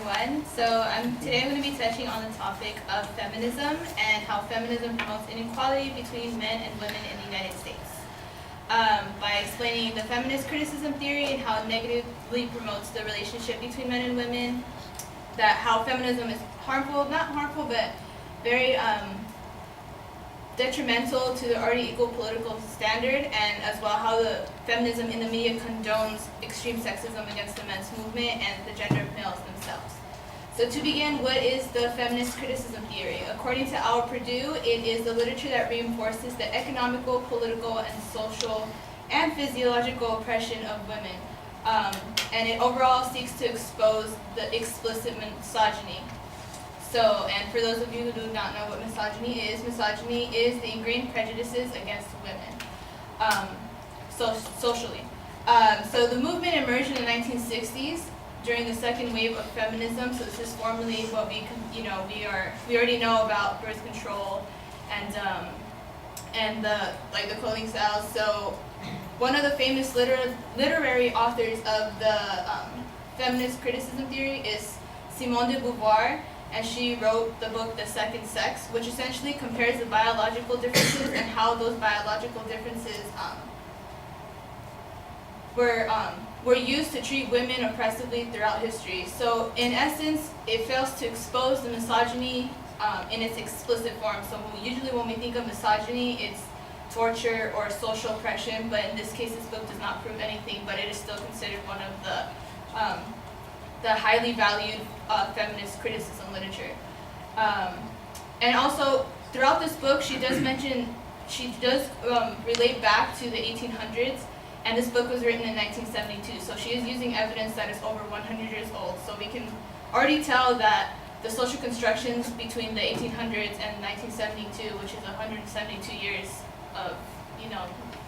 everyone. Today I'm going to be touching on the topic of feminism and how feminism promotes inequality between men and women in the United States. By explaining the feminist criticism theory and how it negatively promotes the relationship between men and women, that how feminism is harmful, not harmful, but very detrimental to the already equal political standard, and as well how the feminism in the media condones extreme sexism against the men's movement and the gender males themselves. So to begin, what is the feminist criticism theory? According to our Purdue, it is the literature that reinforces the economical, political, and social and physiological oppression of women. And it overall seeks to expose the explicit misogyny. And for those of you who do not know what misogyny is the ingrained prejudices against women, socially. So the movement emerged in the 1960s during the second wave of feminism. So this is formally what we already know about birth control and the clothing styles. So one of the famous literary authors of the feminist criticism theory is Simone de Beauvoir. And she wrote the book The Second Sex, which essentially compares the biological differences and how those biological differences were used to treat women oppressively throughout history. So in essence, it fails to expose the misogyny in its explicit form. So usually when we think of misogyny, it's torture or social oppression, but in this case this book does not prove anything, but it is still considered one of the highly valued feminist criticism literature. And also, throughout this book, she does relate back to the 1800s, and this book was written in 1972, so she is using evidence that is over 100 years old. So we can already tell that the social constructions between the 1800s and 1972, which is 172 years of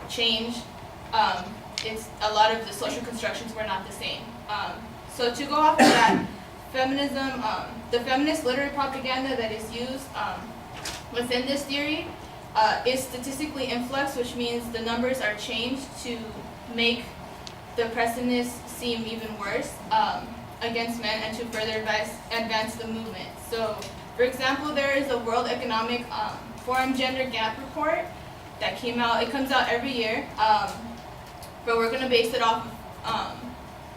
change, it's a lot of the social constructions were not the same. So to go off of that, feminism, the feminist literary propaganda that is used within this theory is statistically influxed, which means the numbers are changed to make the oppressiveness seem even worse against men and to further advance the movement. So, for example, there is a World Economic Forum Gender Gap Report that came out. It comes out every year, but we're going to base it off of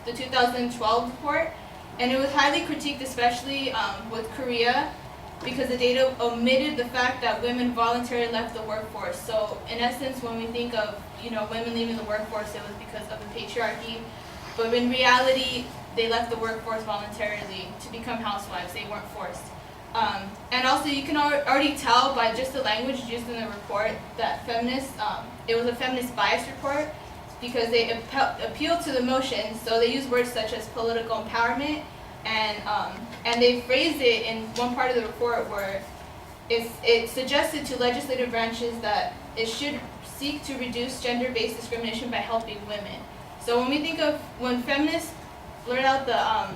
the 2012 report, and it was highly critiqued, especially with Korea, because the data omitted the fact that women voluntarily left the workforce. So in essence, when we think of women leaving the workforce, it was because of the patriarchy, but in reality, they left the workforce voluntarily to become housewives. They weren't forced. And also, you can already tell by just the language used in the report that it was a feminist bias report, because they appeal to the emotions. So they use words such as political empowerment, and they phrased it in one part of the report where it suggested to legislative branches that it should seek to reduce gender-based discrimination by helping women. So when feminists blurt out the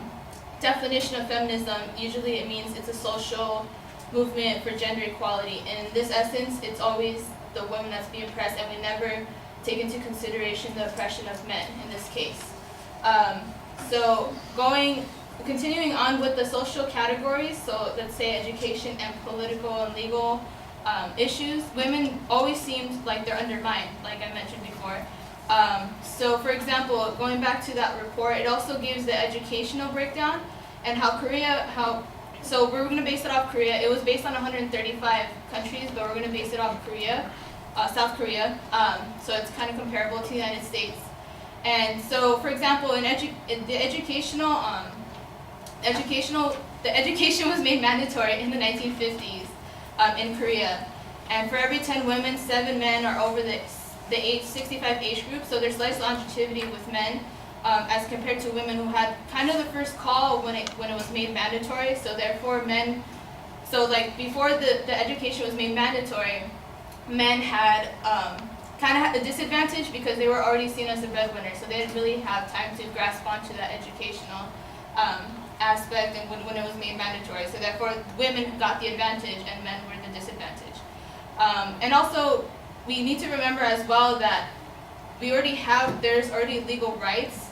definition of feminism, usually it means it's a social movement for gender equality. And in this essence, it's always the women that's being oppressed, and we never take into consideration the oppression of men in this case. Continuing on with the social categories, so let's say education and political and legal issues, women always seemed like they're undermined, like I mentioned before. So for example, going back to that report, it also gives the educational breakdown and so we're going to base it off Korea. It was based on 135 countries, but we're going to base it off Korea. South Korea, so it's kind of comparable to the United States. And so, for example, the education was made mandatory in the 1950s in Korea, and for every 10 women, 7 men are over the age 65 age group. So there's less longevity with men as compared to women who had kind of the first call when it was made mandatory. So therefore, before the education was made mandatory, men had kind of a disadvantage because they were already seen as the breadwinners, so they didn't really have time to grasp onto that educational aspect, and when it was made mandatory. So therefore, women got the advantage and men were the disadvantage. And also, we need to remember as well that there's already legal rights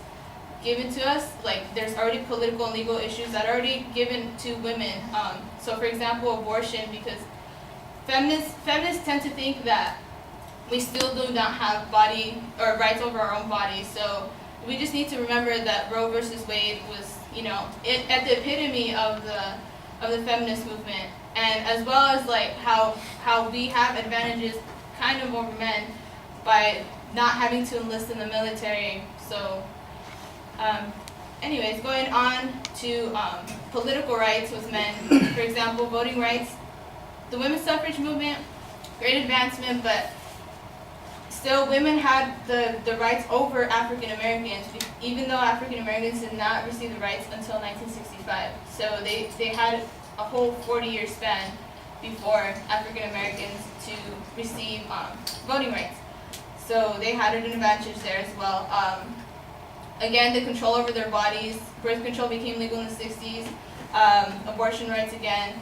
given to us. Like, there's already political and legal issues that are already given to women. So for example, abortion, because feminists tend to think that we still do not have body or rights over our own bodies. So we just need to remember that Roe versus Wade was, at the epitome of the feminist movement, and as well as like how we have advantages kind of over men by not having to enlist in the military. So anyways, going on to political rights with men. For example, voting rights. The women's suffrage movement, great advancement, but still women had the rights over African Americans, even though African Americans did not receive the rights until 1965. So they had a whole 40-year span before African Americans to receive voting rights. So they had an advantage there as well. Again, the control over their bodies. Birth control became legal in the 60s. Abortion rights again,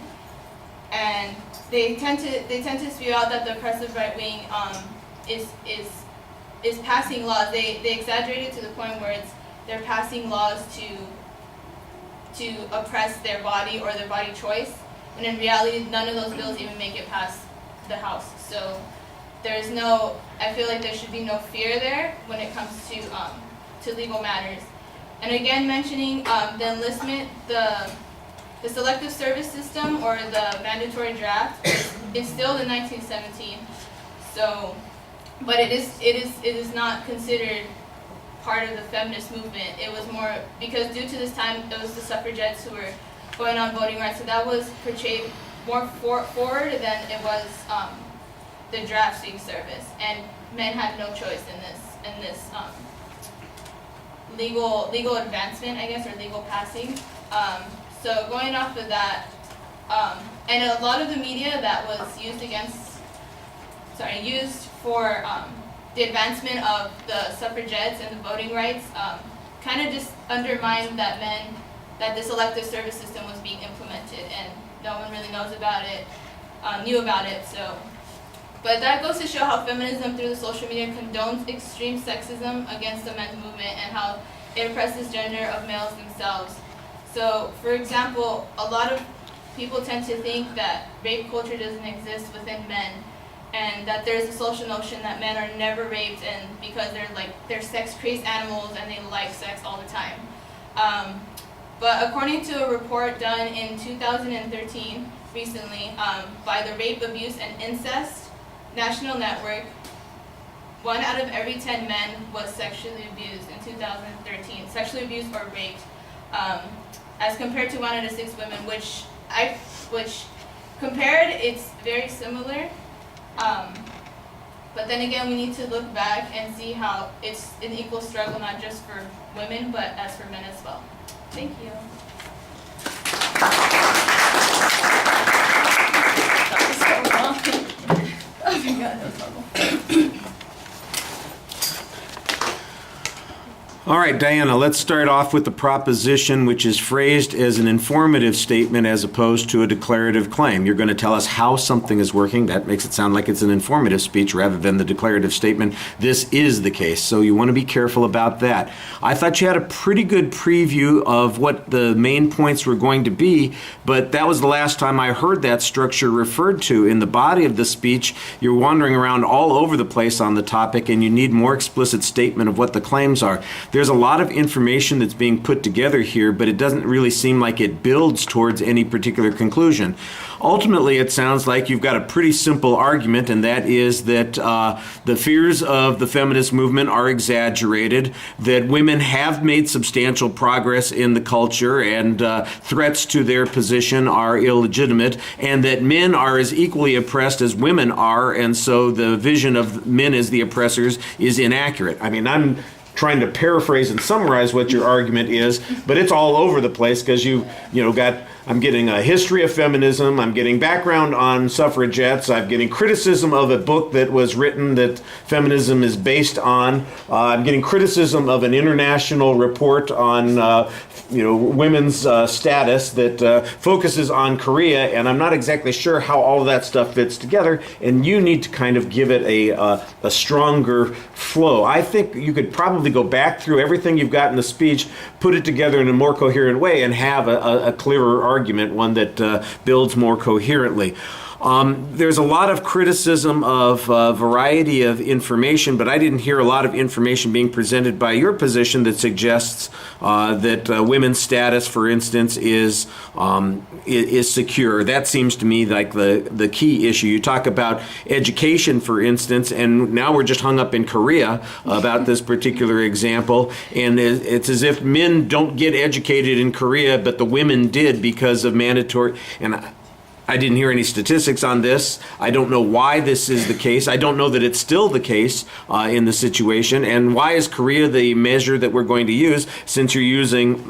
and they tend to spew out that the oppressive right wing is passing laws. They exaggerate it to the point where they're passing laws to oppress their body or their body choice, when in reality none of those bills even make it past the House. So I feel like there should be no fear there when it comes to legal matters. And again, mentioning the enlistment, the selective service system, or the mandatory draft, is still in 1917. So, but it is not considered part of the feminist movement. It was more because due to this time it was the suffragettes who were going on voting rights, so that was portrayed more forward than it was the drafting service, and men had no choice in this legal advancement, I guess, or legal passing. So going off of that, and a lot of the media that was used for the advancement of the suffragettes and the voting rights, kind of just undermined that this elective service system was being implemented, and no one really knew about it. So, but that goes to show how feminism through the social media condones extreme sexism against the men's movement, and how it oppresses gender of males themselves. So, for example, a lot of people tend to think that rape culture doesn't exist within men, and that there's a social notion that men are never raped, and because they're sex-crazed animals and they like sex all the time. But according to a report done in 2013, recently, by the Rape, Abuse, and Incest National Network, 1 out of every 10 men was sexually abused in 2013, sexually abused or raped, as compared to 1 out of 6 women, which compared, it's very similar. But then again, we need to look back and see how it's an equal struggle, not just for women, but as for men as well. Thank you. That was so long. Oh my God, that was horrible. All right, Diana, let's start off with the proposition, which is phrased as an informative statement as opposed to a declarative claim. You're going to tell us how something is working. That makes it sound like it's an informative speech rather than the declarative statement. This is the case, so you want to be careful about that. I thought you had a pretty good preview of what the main points were going to be, but that was the last time I heard that structure referred to. In the body of the speech, you're wandering around all over the place on the topic, and you need more explicit statement of what the claims are. There's a lot of information that's being put together here, but it doesn't really seem like it builds towards any particular conclusion. Ultimately, it sounds like you've got a pretty simple argument, and that is that the fears of the feminist movement are exaggerated, that women have made substantial progress in the culture, and threats to their position are illegitimate, and that men are as equally oppressed as women are, and so the vision of men as the oppressors is inaccurate. I mean, I'm trying to paraphrase and summarize what your argument is, but it's all over the place because I'm getting a history of feminism, I'm getting background on suffragettes, I'm getting criticism of a book that was written that feminism is based on, I'm getting criticism of an international report on women's status that focuses on Korea, and I'm not exactly sure how all of that stuff fits together, and you need to kind of give it a stronger flow. I think you could probably probably go back through everything you've got in the speech, put it together in a more coherent way, and have a clearer argument, one that builds more coherently. There's a lot of criticism of a variety of information, but I didn't hear a lot of information being presented by your position that suggests that women's status, for instance, is secure. That seems to me like the key issue. You talk about education, for instance, and now we're just hung up in Korea about this particular example, and it's as if men don't get educated in Korea, but the women did because of mandatory. And I didn't hear any statistics on this. I don't know why this is the case. I don't know that it's still the case in the situation. And why is Korea the measure that we're going to use, since you're using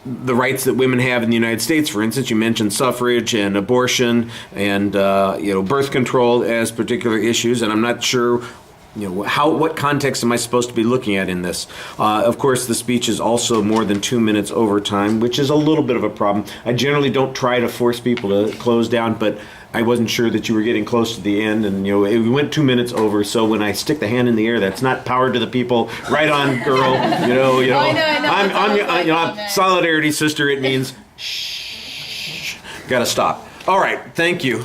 the rights that women have in the United States? For instance, you mentioned suffrage and abortion and birth control as particular issues, and I'm not sure what context am I supposed to be looking at in this? Of course, the speech is also more than 2 minutes over time, which is a little bit of a problem. I generally don't try to force people to close down, but I wasn't sure that you were getting close to the end, and we went 2 minutes over. So when I stick the hand in the air, that's not power to the people. Right on, girl. I know. I'm solidarity, sister. It means shh. Got to stop. All right, thank you.